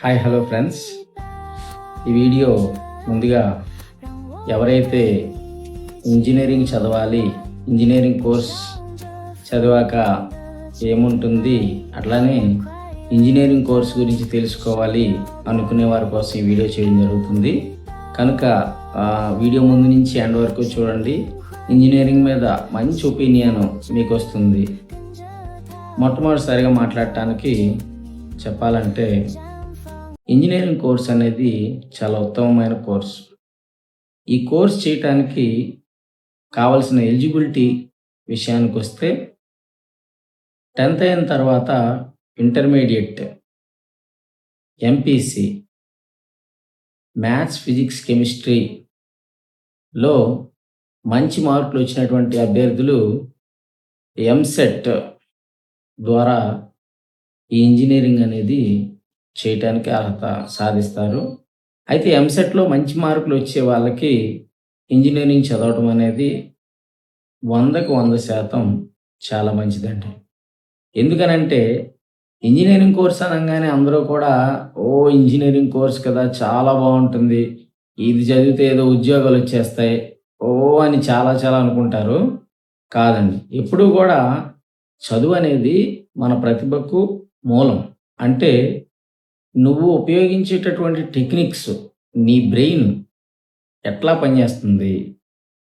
Hi hello friends. ఈ video ముందుగా ఎవరైతే ఇంజనీరింగ్ చదవాలి, ఇంజనీరింగ్ కోర్స్ చదివాక ఏముంటుంది, అట్లానే ఇంజనీరింగ్ కోర్స్ గురించి తెలుసుకోవాలి అనుకునే వారి కోసం ఈ వీడియో చేయడం జరుగుతుంది. కనుక వీడియో ముందు నుంచి ఎండ్ వరకు చూడండి. ఇంజనీరింగ్ మీద మంచి ఒపీనియన్ మీకు వస్తుంది. మొట్టమొదటిసారిగా మాట్లాడటానికి చెప్పాలంటే ఇంజనీరింగ్ కోర్స్ అనేది చాలా ఉత్తమమైన కోర్స్. ఈ కోర్స్ చేయటానికి కావలసిన ఎలిజిబిలిటీ విషయానికి వస్తే 10th అయిన తర్వాత ఇంటర్మీడియట్ ఎంపీసీ మ్యాథ్స్, ఫిజిక్స్, కెమిస్ట్రీలో మంచి మార్కులు వచ్చినటువంటి అభ్యర్థులు ఎంసెట్ ద్వారా ఈ ఇంజనీరింగ్ అనేది చేయటానికి అర్హత సాధిస్తారు. అయితే ఎంసెట్లో మంచి మార్కులు వచ్చే వాళ్ళకి ఇంజనీరింగ్ చదవటం అనేది 100కి 100% చాలా మంచిదండి. ఎందుకనంటే ఇంజనీరింగ్ కోర్స్ అనగానే అందరూ కూడా ఇంజనీరింగ్ కోర్స్ కదా, చాలా బాగుంటుంది, ఇది చదివితే ఏదో ఉద్యోగాలు వచ్చేస్తాయి అని చాలా చాలా అనుకుంటారు. కాదండి, ఎప్పుడూ కూడా చదువు అనేది మన ప్రతిభకు మూలం. అంటే నువ్వు ఉపయోగించేటటువంటి టెక్నిక్స్, నీ బ్రెయిన్ ఎట్లా పనిచేస్తుంది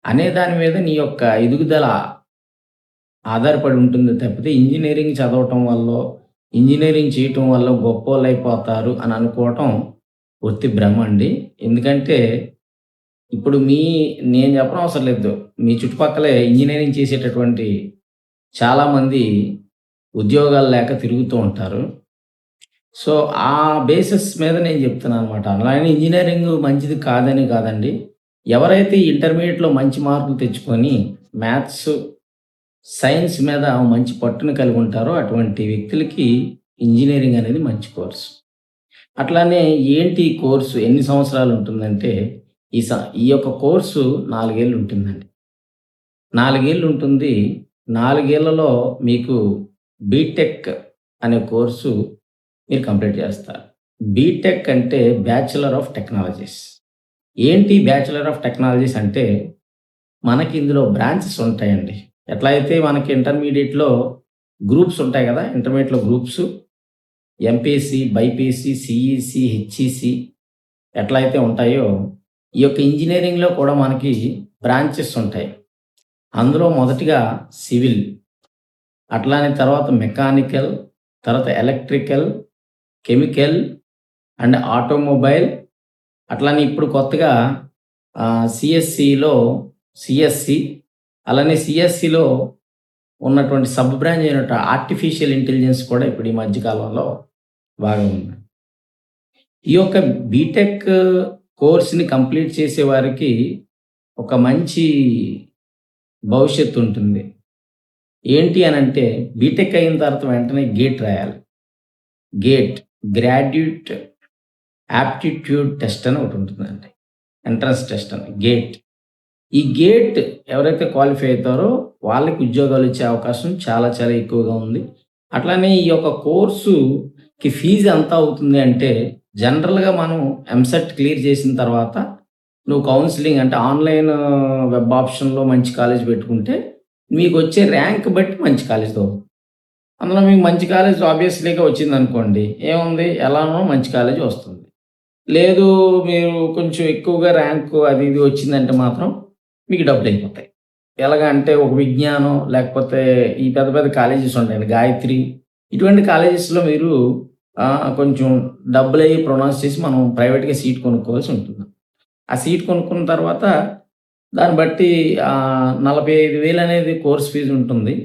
అనే దాని మీద నీ యొక్క ఎదుగుదల ఆధారపడి ఉంటుంది తప్పితే ఇంజనీరింగ్ చదవటం వల్ల, ఇంజనీరింగ్ చేయటం వల్ల గొప్పోళ్ళు అయిపోతారు అని అనుకోవటం పూర్తి భ్రమ అండి. ఎందుకంటే ఇప్పుడు నేను చెప్పడం అవసరం లేదు, మీ చుట్టుపక్కలే ఇంజనీరింగ్ చేసేటటువంటి చాలామంది ఉద్యోగాలు లేక తిరుగుతూ ఉంటారు. సో ఆ బేసిస్ మీద నేను చెప్తున్నాను అనమాట. అలానే ఇంజనీరింగ్ మంచిది కాదండి. ఎవరైతే ఇంటర్మీడియట్లో మంచి మార్కులు తెచ్చుకొని మ్యాథ్స్, సైన్స్ మీద మంచి పట్టును కలిగి ఉంటారో అటువంటి వ్యక్తులకి ఇంజనీరింగ్ అనేది మంచి కోర్సు. అట్లానే ఏంటి ఈ కోర్సు ఎన్ని సంవత్సరాలు ఉంటుందంటే ఈ యొక్క కోర్సు 4 ఏళ్ళు ఉంటుందండి. 4 ఏళ్ళు ఉంటుంది. 4 ఏళ్లలో మీకు బీటెక్ అనే కోర్సు మీరు కంప్లీట్ చేస్తారు. బీటెక్ అంటే బ్యాచులర్ ఆఫ్ టెక్నాలజీస్. ఏంటి బ్యాచులర్ ఆఫ్ టెక్నాలజీస్ అంటే మనకి ఇందులో బ్రాంచెస్ ఉంటాయండి. ఎట్లా అయితే మనకి ఇంటర్మీడియట్లో గ్రూప్స్ ఉంటాయి కదా, ఇంటర్మీడియట్లో groups MPC, BiPC, CEC, HEC ఎట్లా అయితే ఉంటాయో ఈ యొక్క ఇంజనీరింగ్లో కూడా మనకి బ్రాంచెస్ ఉంటాయి. అందులో మొదటిగా సివిల్, అట్లానే తర్వాత మెకానికల్, తర్వాత ఎలక్ట్రికల్, కెమికల్ అండ్ ఆటోమొబైల్, అట్లానే ఇప్పుడు కొత్తగా సిఎస్సి, అలానే సిఎస్సిలో ఉన్నటువంటి సబ్ బ్రాంచ్ అయినట్టు ఆర్టిఫిషియల్ ఇంటెలిజెన్స్ కూడా ఇప్పుడు ఈ మధ్యకాలంలో బాగా ఉంది. ఈ యొక్క బీటెక్ కోర్స్ని కంప్లీట్ చేసే వారికి ఒక మంచి భవిష్యత్తు ఉంటుంది. ఏంటి అని అంటే బీటెక్ అయిన తర్వాత వెంటనే గేట్ రాయాలి. గేట్ గ్రాడ్యుయేట్ యాప్టిట్యూడ్ టెస్ట్ అని ఒకటి ఉంటుందండి, ఎంట్రన్స్ టెస్ట్ అని. ఈ గేట్ ఎవరైతే క్వాలిఫై అవుతారో వాళ్ళకి ఉద్యోగాలు ఇచ్చే అవకాశం చాలా చాలా ఎక్కువగా ఉంది. అట్లానే ఈ యొక్క కోర్సుకి ఫీజు ఎంత అవుతుంది అంటే జనరల్గా మనం ఎంసెట్ క్లియర్ చేసిన తర్వాత నువ్వు కౌన్సిలింగ్ అంటే ఆన్లైన్ వెబ్ ఆప్షన్లో మంచి కాలేజ్ పెట్టుకుంటే మీకు వచ్చే ర్యాంక్ బట్టి మంచి కాలేజ్ అవుతుంది. అందులో మీకు మంచి కాలేజ్ ఆబ్వియస్లీగా వచ్చిందనుకోండి, ఏముంది, ఎలానో మంచి కాలేజ్ వస్తుంది. లేదు మీరు కొంచెం ఎక్కువగా ర్యాంకు అది ఇది వచ్చిందంటే మాత్రం మీకు డబ్బులు అయిపోతాయి. ఎలాగా అంటే ఒక విజ్ఞానం, లేకపోతే ఈ పెద్ద పెద్ద కాలేజెస్ ఉంటాయండి, గాయత్రి, ఇటువంటి కాలేజెస్లో మీరు కొంచెం డబ్బులు అయ్యి ప్రొనౌన్స్ చేసి మనం ప్రైవేట్గా సీట్ కొనుక్కోవాల్సి ఉంటుంది. ఆ సీట్ కొనుక్కున్న తర్వాత దాన్ని బట్టి 45,000 అనేది కోర్స్ ఫీజు ఉంటుంది.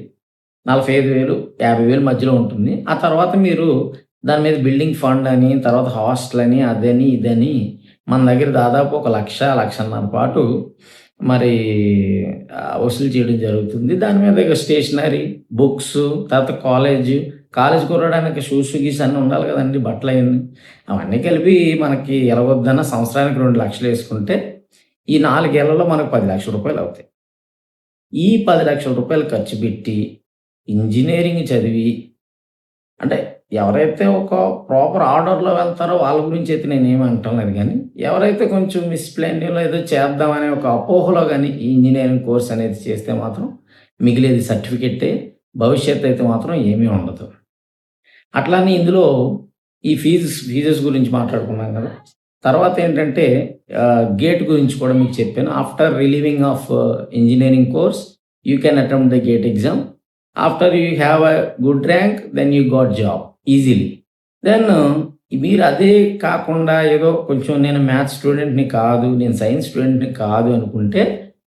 45,000, 50,000 మధ్యలో ఉంటుంది. ఆ తర్వాత మీరు దాని మీద బిల్డింగ్ ఫండ్ అని, తర్వాత హాస్టల్ అని, అదని ఇదని మన దగ్గర దాదాపు 1,00,000-1,50,000 పాటు మరి వసూలు చేయడం జరుగుతుంది. దాని మీద ఇక స్టేషనరీ, బుక్స్, తర్వాత కాలేజ్ కొనడానికి షూస్ గీస్ అన్నీ ఉండాలి కదండి, బట్టలు అవన్నీ కలిపి మనకి ఎలాగొద్దన్న సంవత్సరానికి 2 లక్షలు వేసుకుంటే ఈ 4 ఏళ్లలో మనకు 10 లక్షల రూపాయలు అవుతాయి. ఈ 10 లక్షల రూపాయలు ఖర్చు పెట్టి ఇంజనీరింగ్ చదివి, అంటే ఎవరైతే ఒక ప్రాపర్ ఆర్డర్‌లో వెళ్తారో వాళ్ళ గురించి అయితే నేనేమి అంటలేదు గానీ, ఎవరైతే కొంచెం మిస్‌ప్లానింగ్‌లో ఏదో చేద్దామనే ఒక అపోహలో గాని ఈ ఇంజినీరింగ్ కోర్స్ అనేది చేస్తే మాత్రం మిగిలేది సర్టిఫికేటే. భవిష్యత్తు అయితే మాత్రం ఏమీ ఉండదు. అట్లానే ఇందులో ఈ ఫీజెస్ గురించి మాట్లాడుకున్నాం గదా! తర్వాతేంటంటే గేట్ గురించి కూడా మీకు చెప్పాను. After relieving of engineering course you can attempt the GATE exam. After you have a good rank then you got job easily. Then మీరు అదే కాకుండా ఏదో కొంచెం నేను మ్యాథ్స్ స్టూడెంట్‌ని కాదు, నేను సైన్స్ స్టూడెంట్‌ని కాదు అనుకుంటే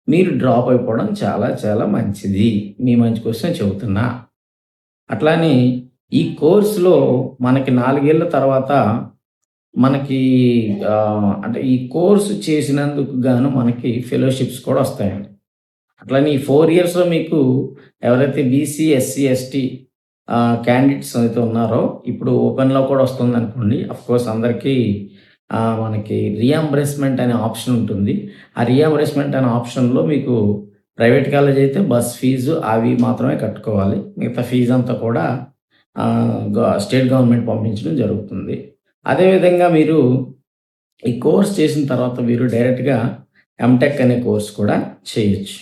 మీరు డ్రాప్ అయిపోవడం చాలా చాలా మంచిది. మీ మంచి కోసం చెబుతున్నా. అట్లానే ఈ కోర్స్‌లో మనకి 4 ఏళ్ల తర్వాత మనకి అంటే ఈ కోర్స్ చేసినందుకు గాను మనకి ఫెలోషిప్స్ కూడా వస్తాయండి. అట్లనే ఈ 4 ఇయర్స్‌లో మీకు ఎవరైతే బీసీ, ఎస్సీ, ఎస్టీ క్యాండిడేట్స్ అయితే ఉన్నారో ఇప్పుడు ఓపెన్‌లో కూడా వస్తుందనుకోండి. ఆఫ్‌కోర్స్ అందరికీ మనకి రీయింబర్స్‌మెంట్ అనే ఆప్షన్ ఉంటుంది. ఆ రీయింబర్స్‌మెంట్ అనే ఆప్షన్‌లో మీకు ప్రైవేట్ కాలేజ్ అయితే బస్ ఫీజు అవి మాత్రమే కట్టుకోవాలి. మిగతా ఫీజంతా కూడా స్టేట్ గవర్నమెంట్ పంపించడం జరుగుతుంది. అదేవిధంగా మీరు ఈ కోర్స్ చేసిన తర్వాత మీరు డైరెక్ట్‌గా ఎంటెక్ అనే కోర్స్ కూడా చేయొచ్చు.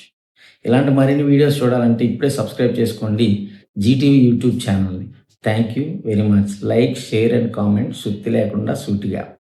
ఇలాంటి మరిన్ని వీడియోస్ చూడాలంటే ఇప్పుడే సబ్స్క్రైబ్ చేసుకోండి జీటీవీ యూట్యూబ్ ఛానల్‌ని. Thank you very much. Like, share and comment సుత్తి లేకుండా సూటిగా.